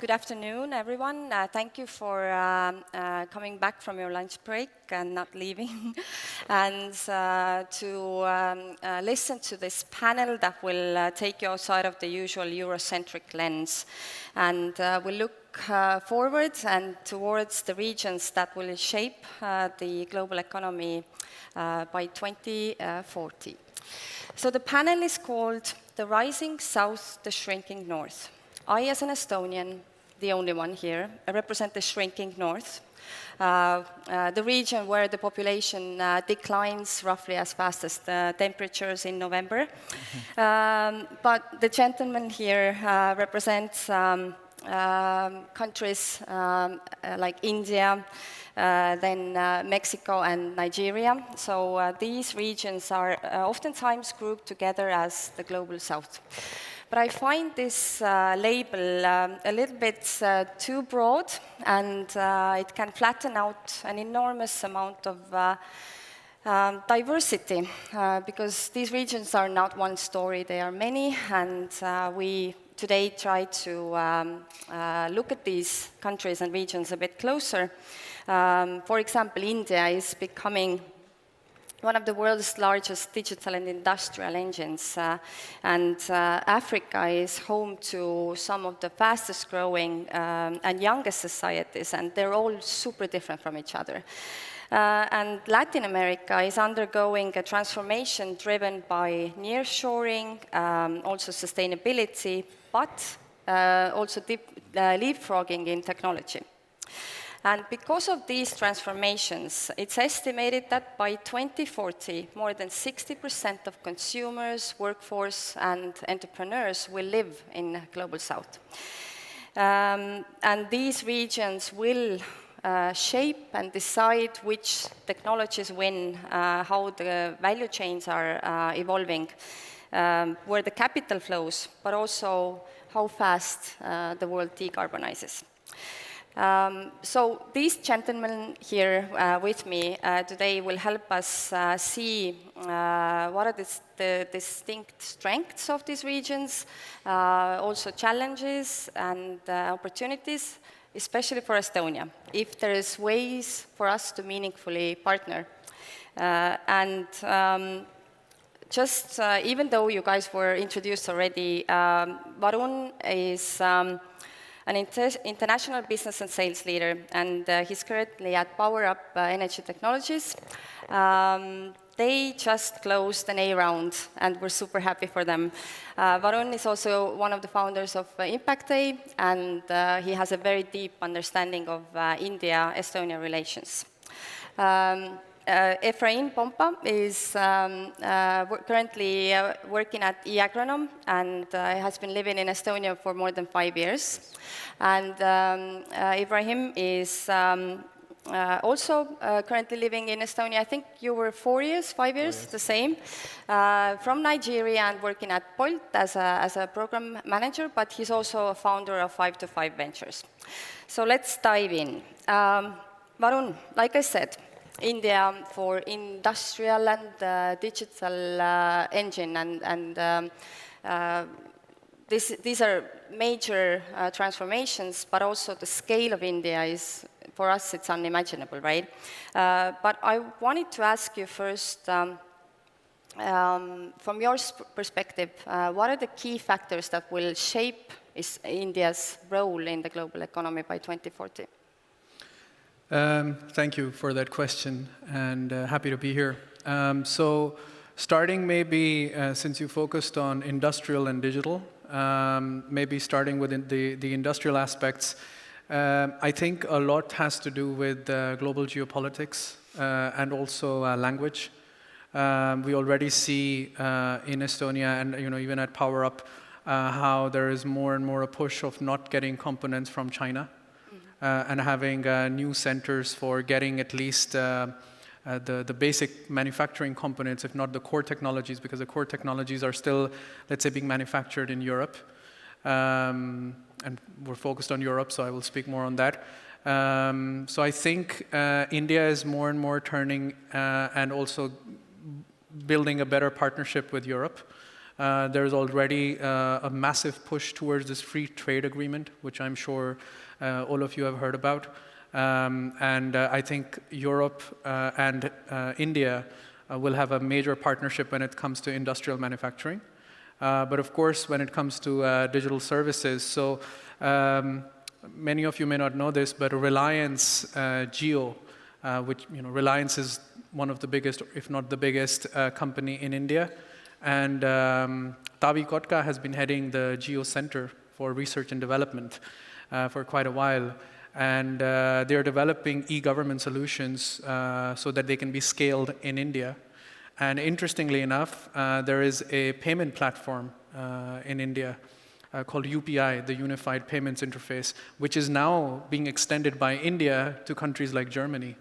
Good afternoon, everyone. Thank you for coming back from your lunch break and not leaving, and to listen to this panel that will take you outside of the usual Eurocentric lens. And we'll look forward and towards the regions that will shape the global economy by 2040. So the panel is called The Rising South, the Shrinking North. I, as an Estonian, the only one here, represent the shrinking north, the region where the population declines roughly as fast as the temperatures in November. But the gentleman here represents countries like India, then Mexico and Nigeria. So these regions are oftentimes grouped together as the Global South. But I find this label a little bit too broad, and it can flatten out an enormous amount of diversity, because these regions are not one story, they are many, and we today try to look at these countries and regions a bit closer. For example, India is becoming one of the world's largest digital and industrial engines, and Africa is home to some of the fastest growing and youngest societies, and they're all super different from each other. And Latin America is undergoing a transformation driven by nearshoring, also sustainability, but also leapfrogging in technology. And because of these transformations, it's estimated that by 2040, more than 60% of consumers, workforce, and entrepreneurs will live in Global South. And these regions will shape and decide which technologies win, how the value chains are evolving, where the capital flows, but also how fast the world decarbonizes. So these gentlemen here with me today will help us see what are the distinct strengths of these regions, also challenges and opportunities, especially for Estonia, if there is ways for us to meaningfully partner. Just even though you guys were introduced already, Varun is an international business and sales leader, and he's currently at PowerUP Energy Technologies'i. They just closed an A round, and we're super happy for them. Varun is also one of the founders of Impact A, and he has a very deep understanding of India-Estonia relations. Efraín Pompa is currently working at eAgronomi and has been living in Estonia for more than 5 years. And Ibrahim is also currently living in Estonia. I think you were 4 years, 5 years, the same, from Nigeria and working at Bolti as a program manager, but he's also a founder of 5to5 Ventures. So let's dive in. Varun, like I said, India for industrial and digital engine, and these are major transformations, but also the scale of India is, for us, it's unimaginable, right? But I wanted to ask you first, from your perspective, what are the key factors that will shape India's role in the global economy by 2040? Thank you for that question, and happy to be here. So starting maybe, since you focused on industrial and digital, maybe starting with the industrial aspects, I think a lot has to do with global geopolitics and also language. We already see in Estonia and even at PowerUP how there is more and more a push of not getting components from China. And having new centers for getting at least the basic manufacturing components, if not the core technologies, because the core technologies are still, let's say, being manufactured in Europe. And we're focused on Europe, so I will speak more on that. So I think India is more and more turning and also building a better partnership with Europe. There's already a massive push towards this free trade agreement, which I'm sure all of you have heard about. And I think Europe and India will have a major partnership when it comes to industrial manufacturing. But of course, when it comes to digital services, so many of you may not know this, but Reliance Jio, which, Reliance is one of the biggest, if not the biggest, company in India. And Tavi Kotka has been heading the Jio Center for Research and Development for quite a while. And they're developing e-government solutions so that they can be scaled in India. And interestingly enough, there is a payment platform in India called UPI, the Unified Payments Interface, which is now being extended by India to countries like Germany.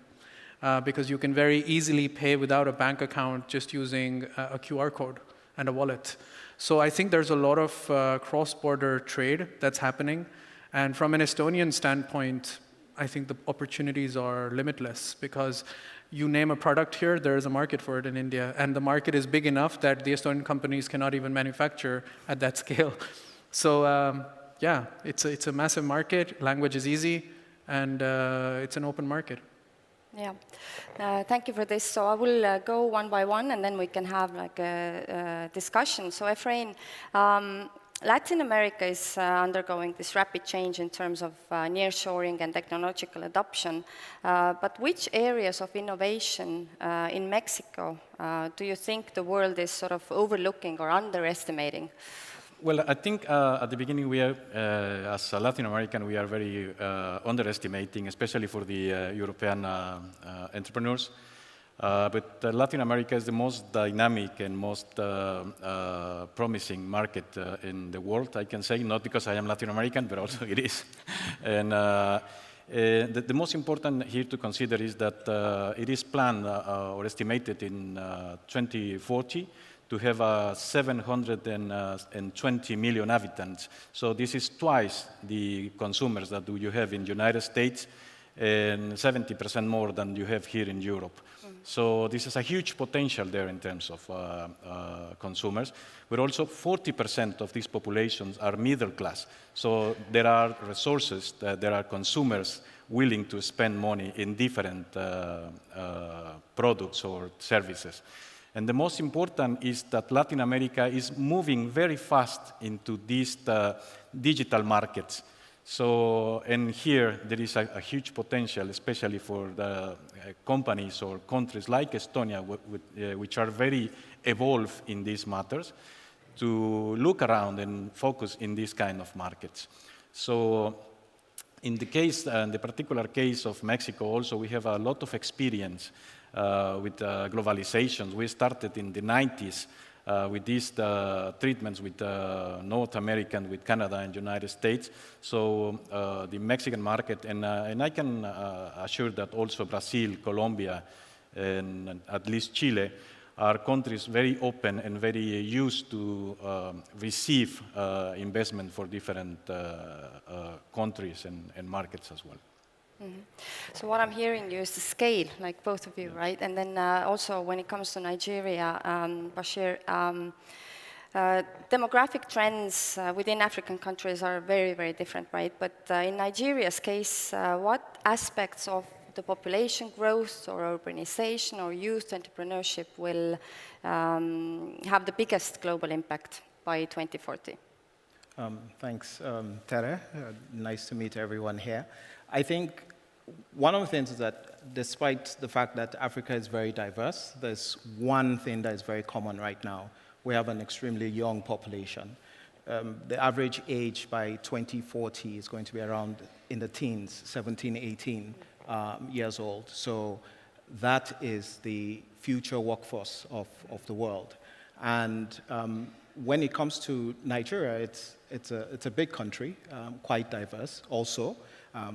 Because you can very easily pay without a bank account just using a QR code and a wallet. So I think there's a lot of cross-border trade that's happening. And from an Estonian standpoint, I think the opportunities are limitless because you name a product here, there is a market for it in India. And the market is big enough that the Estonian companies cannot even manufacture at that scale. So yeah, it's a massive market, language is easy, and it's an open market. Yeah, thank you for this. So I will go one by one, and then we can have like a discussion. So Efraín, Latin America is undergoing this rapid change in terms of nearshoring and technological adoption. But which areas of innovation in Mexico do you think the world is sort of overlooking or underestimating? Well, I think at the beginning we are, as a Latin American, we are very underestimating, especially for the European entrepreneurs. But Latin America is the most dynamic and most promising market in the world, I can say, not because I am Latin American, but also it is. And the most important here to consider is that it is planned or estimated in 2040 to have 720 million inhabitants. So this is twice the consumers that you have in the United States and 70% more than you have here in Europe. So this is a huge potential there in terms of consumers, but also 40% of these populations are middle class. So there are resources, there are consumers willing to spend money in different products or services. And the most important is that Latin America is moving very fast into these digital markets. So, and here there is a huge potential, especially for the companies or countries like Estonia, which are very evolved in these matters, to look around and focus in these kind of markets. So, in the particular case of Mexico, also we have a lot of experience with globalization. We started in the 90s with these treatments with North American, with Canada and United States. So the Mexican market, and I can assure that also Brazil, Colombia, and at least Chile are countries very open and very used to receive investment for different countries and markets as well. Mm-hmm. So what I'm hearing you is the scale, like both of you, right? And then also when it comes to Nigeria, Bashir, demographic trends within African countries are very, very different, right? But in Nigeria's case, what aspects of the population growth or urbanization or youth entrepreneurship will have the biggest global impact by 2040? Thanks, Tere. Nice to meet everyone here. I think one of the things is that despite the fact that Africa is very diverse, there's one thing that is very common right now. We have an extremely young population. The average age by 2040 is going to be around in the teens, 17, 18 years old. So that is the future workforce of the world. And when it comes to Nigeria, it's a big country, quite diverse also.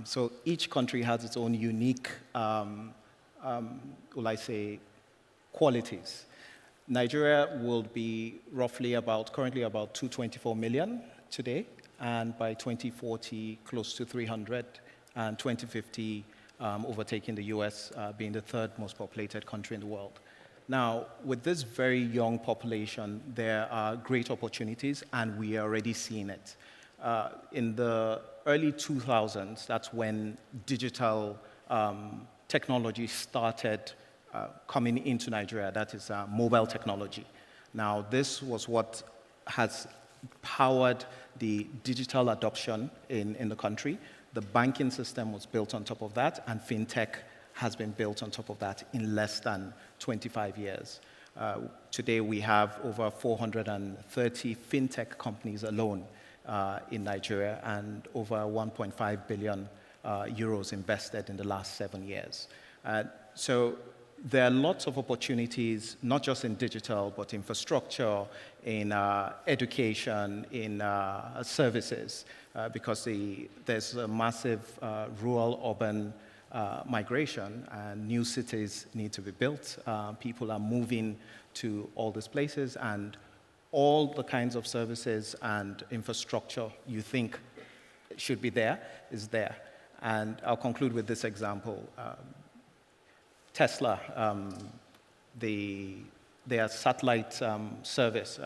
So each country has its own unique, qualities. Nigeria will be roughly currently about 224 million today, and by 2040, close to 300, and 2050, overtaking the US, being the third most populated country in the world. Now, with this very young population, there are great opportunities, and we are already seeing it. In the early 2000s, that's when digital technology started coming into Nigeria, that is mobile technology. Now, this was what has powered the digital adoption in the country. The banking system was built on top of that, and fintech has been built on top of that in less than 25 years. Today, we have over 430 fintech companies alone in Nigeria, and over 1.5 billion euros invested in the last 7 years. So there are lots of opportunities, not just in digital, but infrastructure, in education, in services, because there's a massive rural-urban migration, and new cities need to be built. People are moving to all these places, and all the kinds of services and infrastructure you think should be there is there. And I'll conclude with this example. Tesla, their satellite service,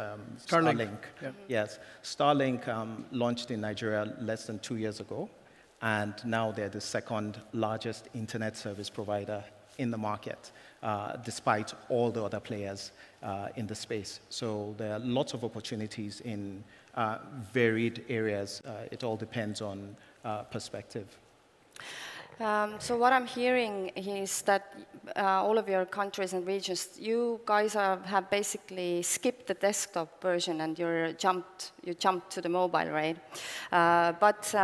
Starlink. Yeah. Yes, Starlink launched in Nigeria less than 2 years ago, and now they're the second largest internet service provider in the market, despite all the other players in the space. So there are lots of opportunities in varied areas. It all depends on perspective. So what I'm hearing is that all of your countries and regions, you guys have basically skipped the desktop version and you jumped to the mobile, right? But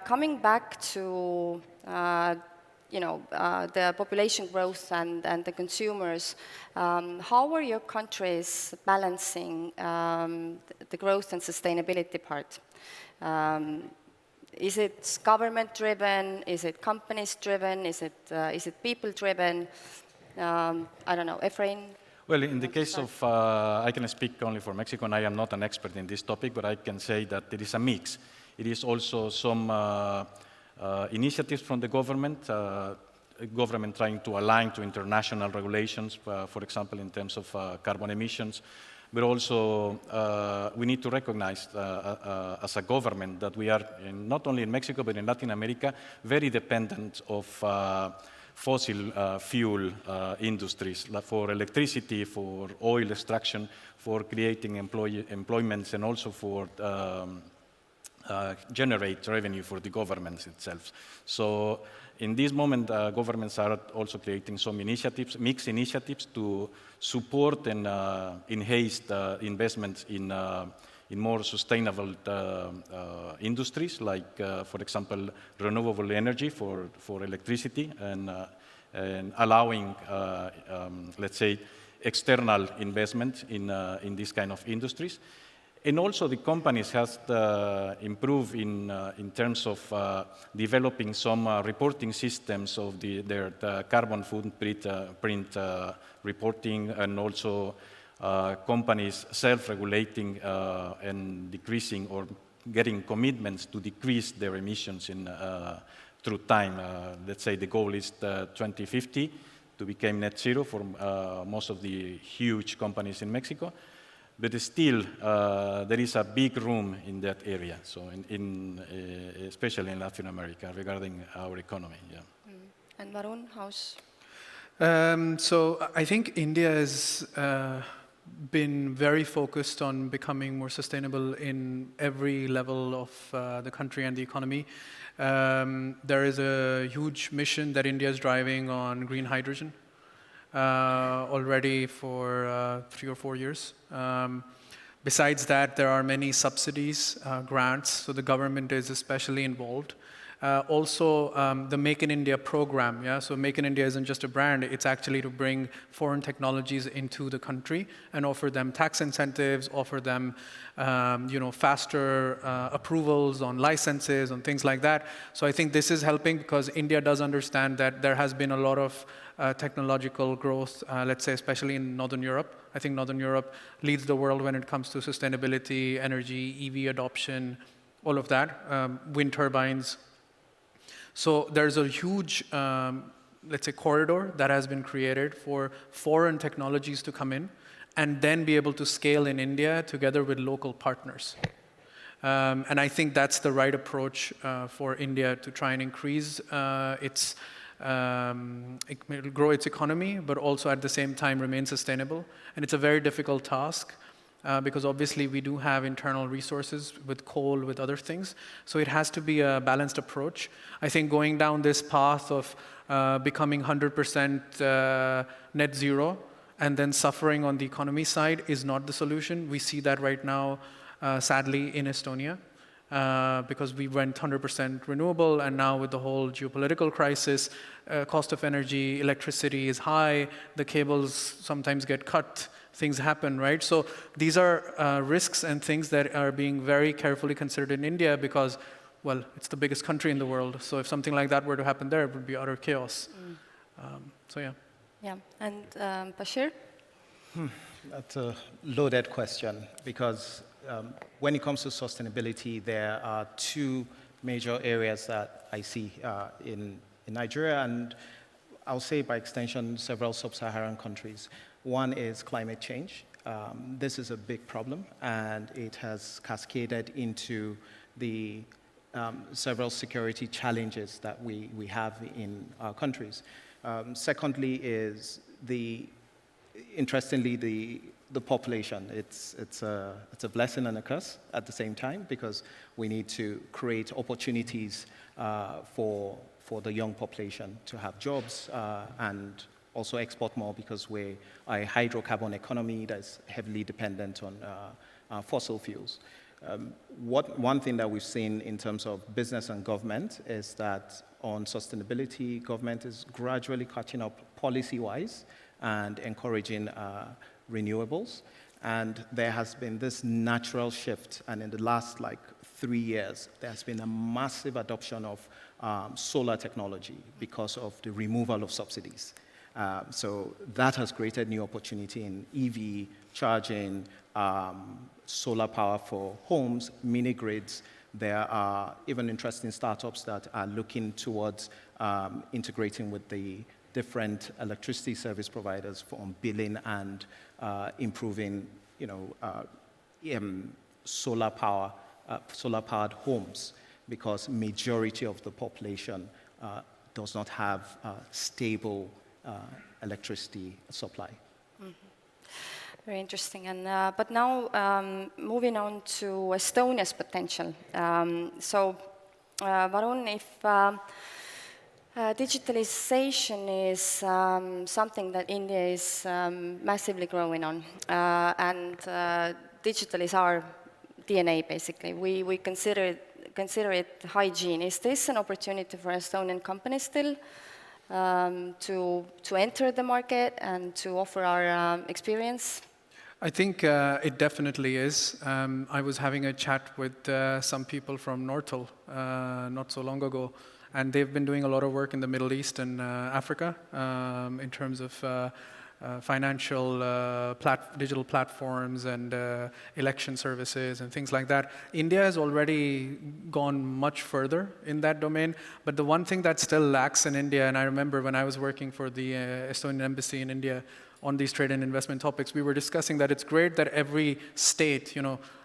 coming back to the population growth and the consumers, how are your countries balancing the growth and sustainability part? Is it government-driven? Is it companies-driven? Is it people-driven? I don't know. Efraín? Well, in the case of, I can speak only for Mexico, and I am not an expert in this topic, but I can say that it is a mix. It is also some initiatives from the government trying to align to international regulations, for example, in terms of carbon emissions. But also, we need to recognize as a government that we are, not only in Mexico, but in Latin America, very dependent of fossil fuel industries for electricity, for oil extraction, for creating employments, and also for generate revenue for the governments itself. So in this moment, governments are also creating some initiatives, mixed initiatives to support and enhance investments in more sustainable industries, like, for example, renewable energy for electricity, and allowing, let's say, external investment in these kind of industries. And also the companies have improved in terms of developing some reporting systems of their carbon footprint reporting, and also companies self-regulating and decreasing or getting commitments to decrease their emissions through time. Let's say the goal is 2050 to become net zero for most of the huge companies in Mexico. But still, there is a big room in that area, so especially in Latin America, regarding our economy. Yeah. And Varun, how's? So I think India has been very focused on becoming more sustainable in every level of the country and the economy. There is a huge mission that India is driving on green hydrogen. Already for 3 or 4 years. Besides that, there are many subsidies, grants, so the government is especially involved. Also, the Make in India program, yeah? So Make in India isn't just a brand, it's actually to bring foreign technologies into the country and offer them tax incentives, offer them faster approvals on licenses and things like that. So I think this is helping because India does understand that there has been a lot of technological growth, let's say especially in Northern Europe. I think Northern Europe leads the world when it comes to sustainability, energy, EV adoption, all of that, wind turbines. So there's a huge let's say, corridor that has been created for foreign technologies to come in and then be able to scale in India together with local partners. And I think that's the right approach for India to try and increase its, grow its economy, but also at the same time remain sustainable. And it's a very difficult task because obviously we do have internal resources with coal, with other things. So it has to be a balanced approach. I think going down this path of becoming 100% net zero and then suffering on the economy side is not the solution. We see that right now, sadly, in Estonia, because we went 100% renewable, and now with the whole geopolitical crisis, cost of energy, electricity is high, the cables sometimes get cut, things happen, right? So these are risks and things that are being very carefully considered in India because, well, it's the biggest country in the world, so if something like that were to happen there, it would be utter chaos. So yeah. Yeah, and Bashir? That's a loaded question because when it comes to sustainability, there are two major areas that I see in Nigeria, and I'll say by extension several sub-Saharan countries. One is climate change. This is a big problem, and it has cascaded into the several security challenges that we have in our countries. Secondly is interestingly, the population. It's a blessing and a curse at the same time because we need to create opportunities for the young population to have jobs and also export more because we're a hydrocarbon economy that's heavily dependent on fossil fuels. One thing that we've seen in terms of business and government is that on sustainability, government is gradually catching up policy-wise and encouraging renewables. And there has been this natural shift, and in the last 3 years, there has been a massive adoption of solar technology because of the removal of subsidies. So that has created new opportunity in EV charging, solar power for homes, mini grids. There are even interesting startups that are looking towards integrating with the different electricity service providers for billing and improving, solar-powered homes, because majority of the population does not have stable electricity supply. Mm-hmm. Very interesting. And but now moving on to Estonia's potential. So, Varun, if digitalization is something that India is massively growing on, and digital is our DNA, basically. We consider it hygiene. Is this an opportunity for Estonian companies still to enter the market and to offer our experience? I think it definitely is. I was having a chat with some people from Nortal not so long ago, and they've been doing a lot of work in the Middle East and Africa in terms of financial digital platforms and election services and things like that. India has already gone much further in that domain, but the one thing that still lacks in India, and I remember when I was working for the Estonian embassy in India on these trade and investment topics, we were discussing that it's great that every state,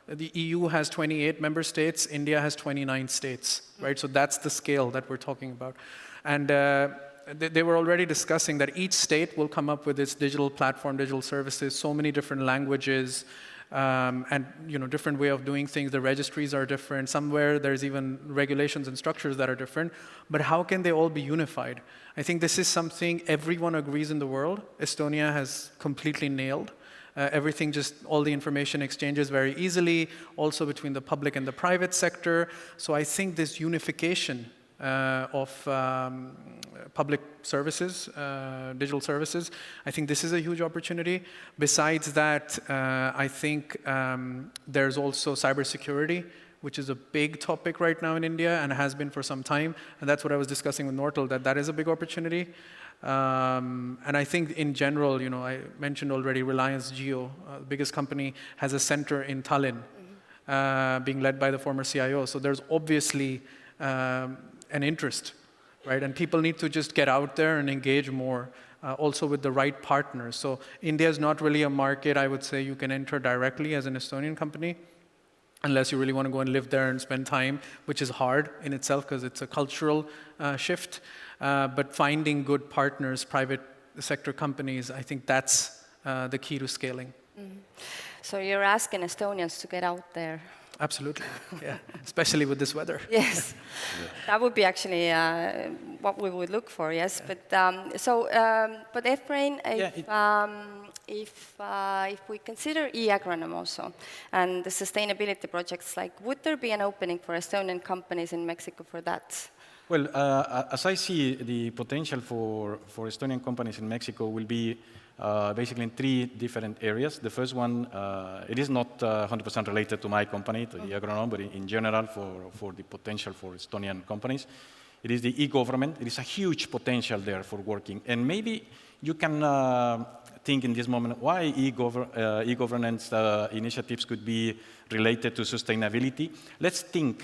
the EU has 28 member states, India has 29 states, right? So that's the scale that we're talking about. And they were already discussing that each state will come up with its digital platform, digital services, so many different languages, and different way of doing things. The registries are different. Somewhere there's even regulations and structures that are different. But how can they all be unified? I think this is something everyone agrees in the world. Estonia has completely nailed. Everything, all the information exchanges very easily, also between the public and the private sector. So I think this unification of public services, digital services, I think this is a huge opportunity. Besides that, I think there's also cybersecurity, which is a big topic right now in India and has been for some time. And that's what I was discussing with Nortal, that is a big opportunity. And I think in general, I mentioned already Reliance Jio, the biggest company, has a center in Tallinn, being led by the former CIO. So there's obviously an interest right? And people need to just get out there and engage more, also with the right partners. So India is not really a market, I would say, you can enter directly as an Estonian company, unless you really want to go and live there and spend time, which is hard in itself because it's a cultural shift. But finding good partners, private sector companies, I think that's the key to scaling. Mm-hmm. So you're asking Estonians to get out there. Absolutely, yeah, especially with this weather. Yes, that would be actually what we would look for. Yes, but but Efraín, if we consider eAgronomy also and the sustainability projects, like, would there be an opening for Estonian companies in Mexico for that? Well, as I see, the potential for Estonian companies in Mexico will be basically in three different areas. The first one, it is not 100% related to my company, to eAgronomy, but in general for the potential for Estonian companies. It is the e-government. It is a huge potential there for working. And maybe you can think in this moment why e-governance initiatives could be related to sustainability. Let's think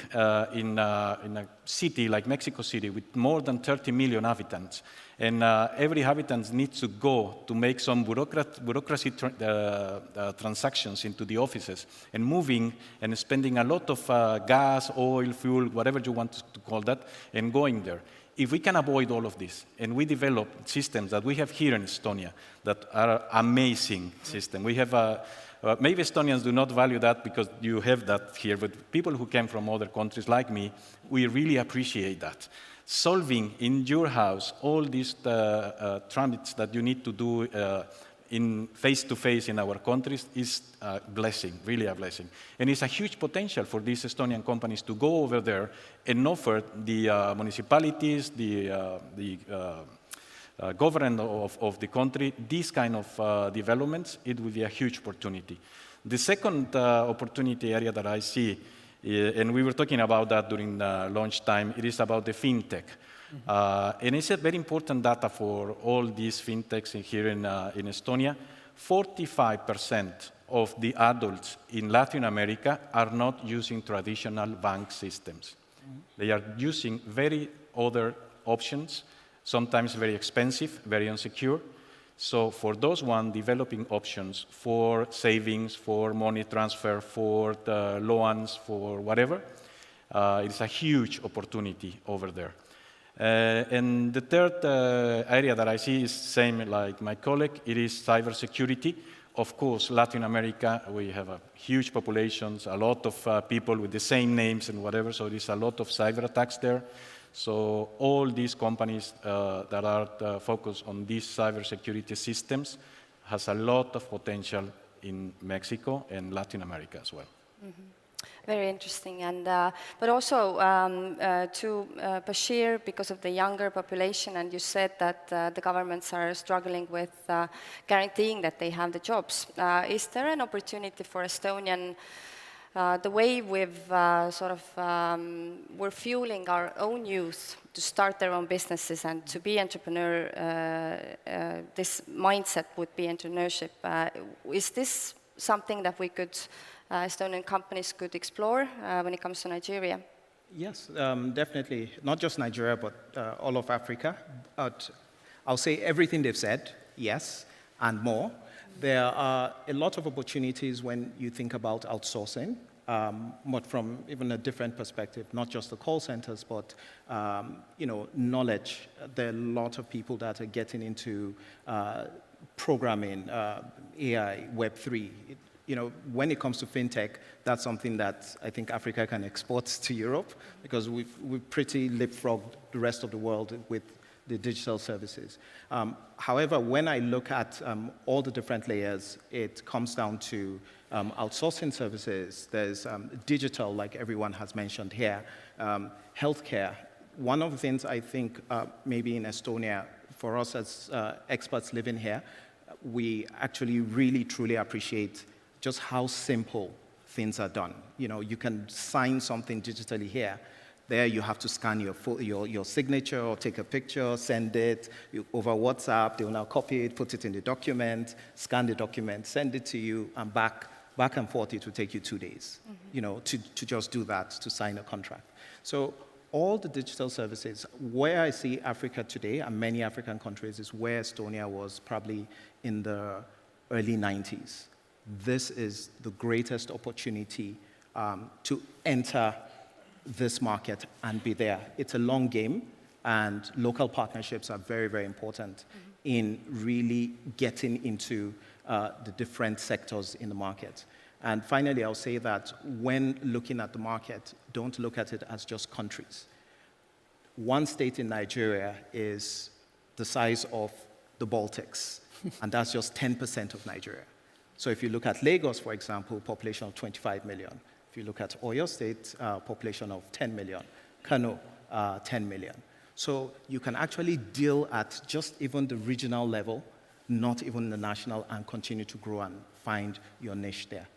in a city like Mexico City with more than 30 million inhabitants. And every inhabitant needs to go to make some bureaucracy transactions into the offices and moving and spending a lot of gas, oil, fuel, whatever you want to call that, and going there. If we can avoid all of this and we develop systems that we have here in Estonia that are amazing systems, we have maybe Estonians do not value that because you have that here, but people who came from other countries like me, we really appreciate that. Solving in your house all these transits that you need to do in face-to-face in our countries is a blessing, really a blessing. And it's a huge potential for these Estonian companies to go over there and offer the municipalities, the government of the country, these kind of developments. It will be a huge opportunity. The second opportunity area that I see, and we were talking about that during launch time, it is about the fintech. And it's a very important data for all these fintechs here in Estonia. 45% of the adults in Latin America are not using traditional bank systems. They are using very other options, sometimes very expensive, very insecure. So for those developing options for savings, for money transfer, for the loans, for whatever, it's a huge opportunity over there. And the third area that I see is same like my colleague, it is cybersecurity. Of course, Latin America, we have a huge populations, a lot of people with the same names and whatever, so there's a lot of cyber attacks there. So all these companies that are focused on these cybersecurity systems has a lot of potential in Mexico and Latin America as well. Mm-hmm. Very interesting, and but also to Bashir, because of the younger population, and you said that the governments are struggling with guaranteeing that they have the jobs. Is there an opportunity for Estonian, the way we've we're fueling our own youth to start their own businesses and to be entrepreneur, this mindset would be entrepreneurship. Is this something that we could, Estonian companies could explore when it comes to Nigeria? Yes, definitely. Not just Nigeria, but all of Africa. I'll say everything they've said, yes, and more. There are a lot of opportunities when you think about outsourcing, but from even a different perspective, not just the call centers, but knowledge. There are a lot of people that are getting into programming, AI, Web3. When it comes to fintech, that's something that I think Africa can export to Europe because we've pretty leapfrogged the rest of the world with the digital services. However, when I look at all the different layers, it comes down to outsourcing services. There's digital, like everyone has mentioned here, healthcare. One of the things I think maybe in Estonia, for us as experts living here, we actually really, truly appreciate just how simple things are done. You can sign something digitally here. There you have to scan your signature or take a picture, send it over WhatsApp. They will now copy it, put it in the document, scan the document, send it to you, and back and forth. It will take you 2 days, to just do that, to sign a contract. So all the digital services, where I see Africa today, and many African countries, is where Estonia was probably in the early 90s. This is the greatest opportunity to enter this market and be there. It's a long game, and local partnerships are very, very important in really getting into the different sectors in the market. And finally, I'll say that when looking at the market, don't look at it as just countries. One state in Nigeria is the size of the Baltics, and that's just 10% of Nigeria. So if you look at Lagos, for example, population of 25 million. If you look at Oyo State, population of 10 million. Kano, 10 million. So you can actually deal at just even the regional level, not even the national, and continue to grow and find your niche there.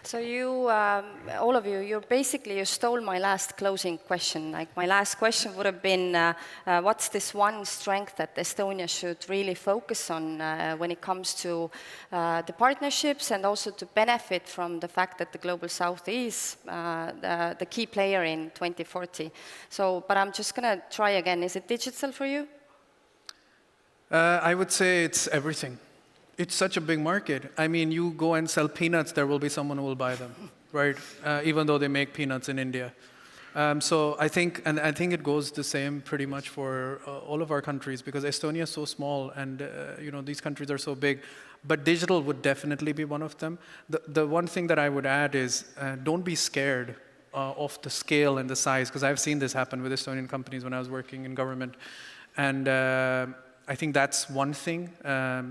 So you, all of you, you stole my last closing question. Like my last question would have been, what's this one strength that Estonia should really focus on when it comes to the partnerships and also to benefit from the fact that the Global South is the key player in 2040. So, but I'm just going to try again. Is it digital for you? I would say it's everything. It's such a big market. I mean, you go and sell peanuts, there will be someone who will buy them, right? Even though they make peanuts in India. So I think it goes the same pretty much for all of our countries, because Estonia is so small and these countries are so big. But digital would definitely be one of them. The one thing that I would add is don't be scared of the scale and the size, because I've seen this happen with Estonian companies when I was working in government. And I think that's one thing.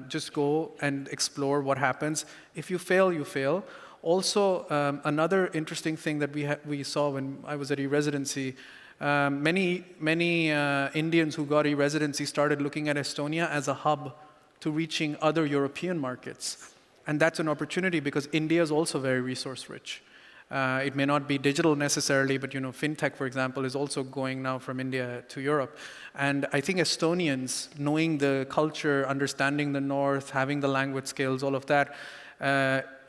Just go and explore what happens. If you fail, you fail. Also, another interesting thing that we saw when I was at e-residency, many Indians who got e-residency started looking at Estonia as a hub to reaching other European markets. And that's an opportunity because India is also very resource rich. It may not be digital necessarily, but fintech, for example, is also going now from India to Europe. And I think Estonians, knowing the culture, understanding the North, having the language skills, all of that,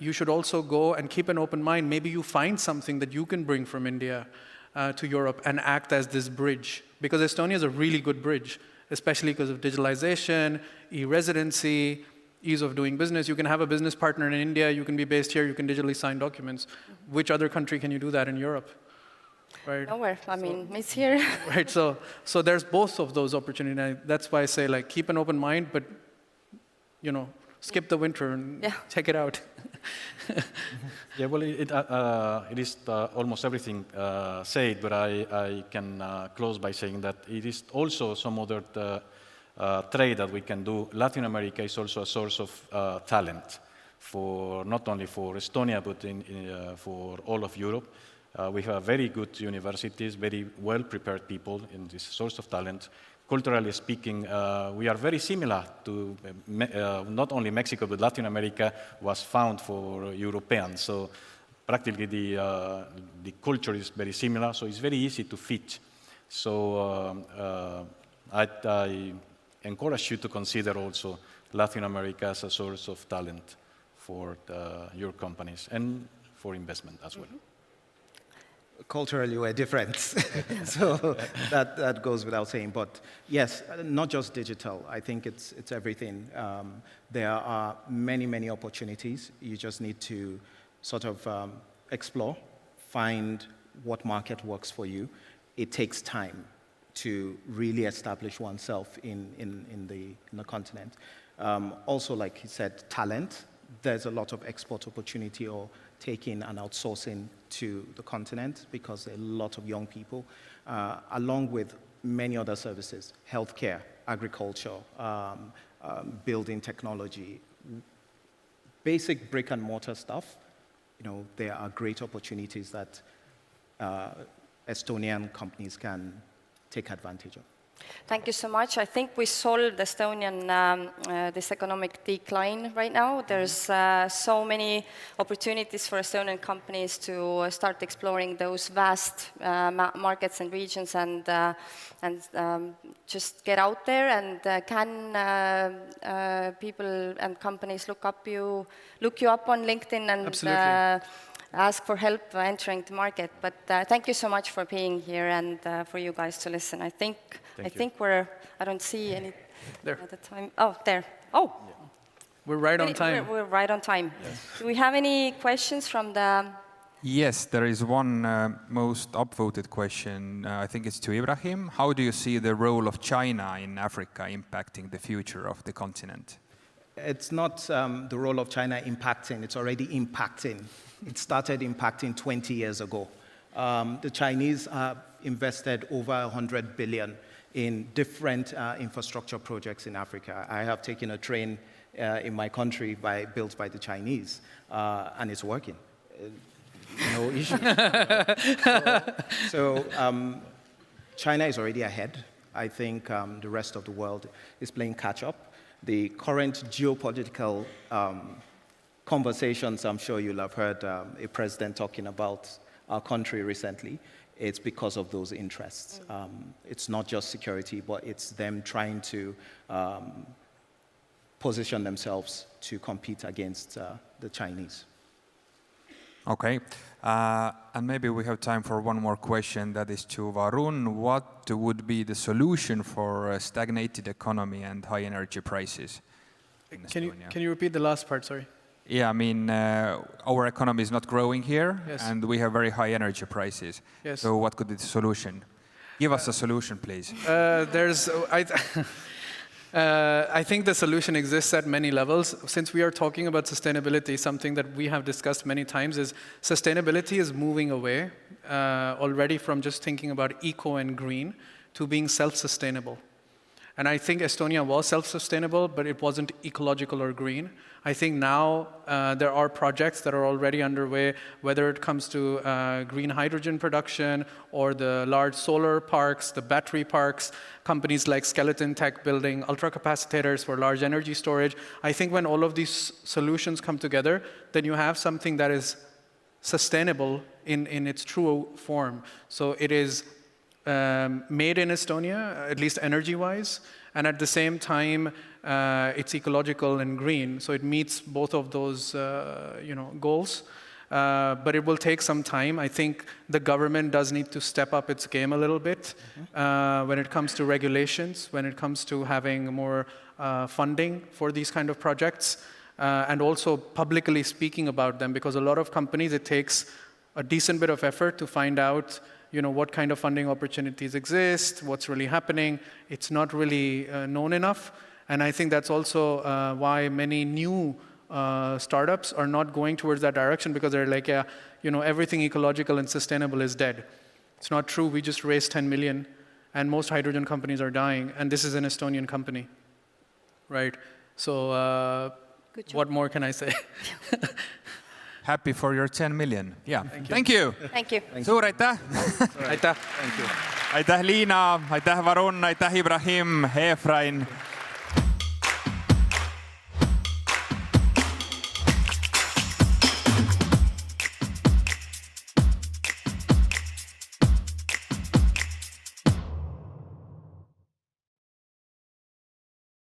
you should also go and keep an open mind. Maybe you find something that you can bring from India to Europe and act as this bridge. Because Estonia is a really good bridge, especially because of digitalization, e-residency, ease of doing business. You can have a business partner in India, you can be based here, you can digitally sign documents. Which other country can you do that in Europe? Right? Nowhere. I mean, it's here. Right, so there's both of those opportunities. That's why I say, like, keep an open mind, but, skip the winter and check it out. Yeah, well, it is almost everything said, but I can close by saying that it is also some other trade that we can do. Latin America is also a source of talent, for not only for Estonia, but for all of Europe. We have very good universities, very well-prepared people in this source of talent. Culturally speaking, we are very similar to not only Mexico, but Latin America was found for Europeans. So practically the culture is very similar, so it's very easy to fit. So I encourage you to consider also Latin America as a source of talent for your companies and for investment as well. Culturally, we're different, so that goes without saying. But yes, not just digital. I think it's everything. There are many opportunities. You just need to sort of explore, find what market works for you. It takes time to really establish oneself in the continent. Also, like he said, talent. There's a lot of export opportunity or taking and outsourcing to the continent because there are a lot of young people, along with many other services, healthcare, agriculture, building technology, basic brick and mortar stuff. There are great opportunities that Estonian companies can take advantage of. Thank you so much. I think we solved Estonian this economic decline right now. There's so many opportunities for Estonian companies to start exploring those vast markets and regions and just get out there. And can people and companies look you up on LinkedIn and ask for help entering the market. But thank you so much for being here and for you guys to listen. I think I don't see any There. at the time. Oh, there. Oh. We're right on time. We're right on time. Yes. Do we have any questions from the... Yes, there is one most upvoted question. I think it's to Ibrahim. How do you see the role of China in Africa impacting the future of the continent? It's not the role of China impacting, it's already impacting. It started impacting 20 years ago. The Chinese invested over 100 billion in different infrastructure projects in Africa. I have taken a train in my country built by the Chinese, and it's working. No issue. So China is already ahead. I think the rest of the world is playing catch up. The current geopolitical conversations, I'm sure you'll have heard a president talking about our country recently. It's because of those interests. It's not just security, but it's them trying to position themselves to compete against the Chinese. Okay, and maybe we have time for one more question. That is to Varun. What would be the solution for a stagnated economy and high energy prices in Estonia? Can you repeat the last part, sorry? Yeah, I mean, our economy is not growing here, Yes. and we have very high energy prices. Yes. So what could be the solution? Give us a solution, please. I think the solution exists at many levels. Since we are talking about sustainability, something that we have discussed many times is sustainability is moving away already from just thinking about eco and green to being self-sustainable. And I think Estonia was self-sustainable, but it wasn't ecological or green. I think now there are projects that are already underway, whether it comes to green hydrogen production or the large solar parks, the battery parks, companies like Skeleton Tech building ultracapacitors for large energy storage. I think when all of these solutions come together, then you have something that is sustainable in its true form. So it is made in Estonia, at least energy-wise, and at the same time, it's ecological and green. So it meets both of those, goals. But it will take some time. I think the government does need to step up its game a little bit when it comes to regulations, when it comes to having more funding for these kind of projects, and also publicly speaking about them, because a lot of companies, it takes a decent bit of effort to find out what kind of funding opportunities exist, what's really happening. It's not really known enough. And I think that's also why many new startups are not going towards that direction, because they're like, everything ecological and sustainable is dead. It's not true. We just raised 10 million, and most hydrogen companies are dying, and this is an Estonian company, right? So what more can I say? Happy for your 10 million. Yeah. Thank you. Thank you. Suur aitäh. Aitäh. Aitäh Liina, aitäh Varun, aitäh Ibrahim, Efraín.